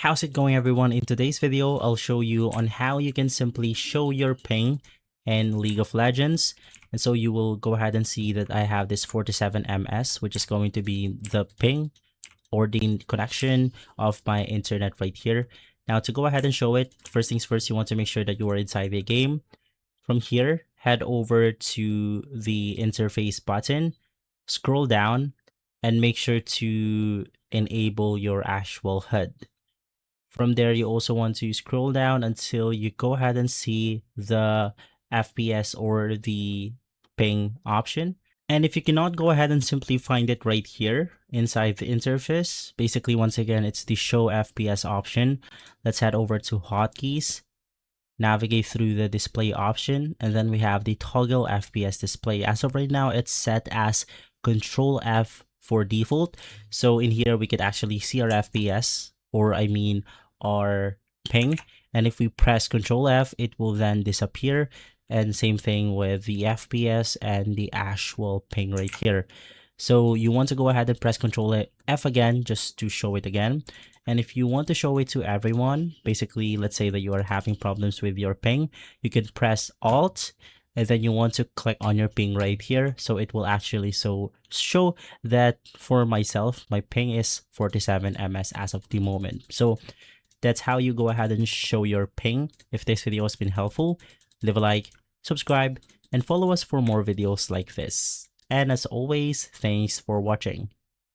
How's it going, everyone? In today's video, I'll show you on how you can simply show your ping in League of Legends. And so you will go ahead and see that I have this 47 ms, which is going to be the ping or the connection of my internet right here. Now, to go ahead and show it, first things first, you want to make sure that you are inside the game. From here, head over to the interface button, scroll down, and make sure to enable your actual HUD. From there, you also want to scroll down until you go ahead and see the FPS or the ping option. And if you cannot, go ahead and simply find it right here inside the interface. Basically, once again, it's the show FPS option. Let's head over to hotkeys, navigate through the display option, and then we have the toggle FPS display. As of right now, it's set as Control F for default. So in here, we could actually see our FPS, or I mean our ping. And if we press Control F, it will then disappear. And same thing with the FPS and the actual ping right here. So you want to go ahead and press Control F again just to show it again. And if you want to show it to everyone, basically, let's say that you are having problems with your ping, you can press Alt, and then you want to click on your ping right here. So it will actually show that for myself, my ping is 47 ms as of the moment. So that's how you go ahead and show your ping. If this video has been helpful, leave a like, subscribe, and follow us for more videos like this. And as always, thanks for watching.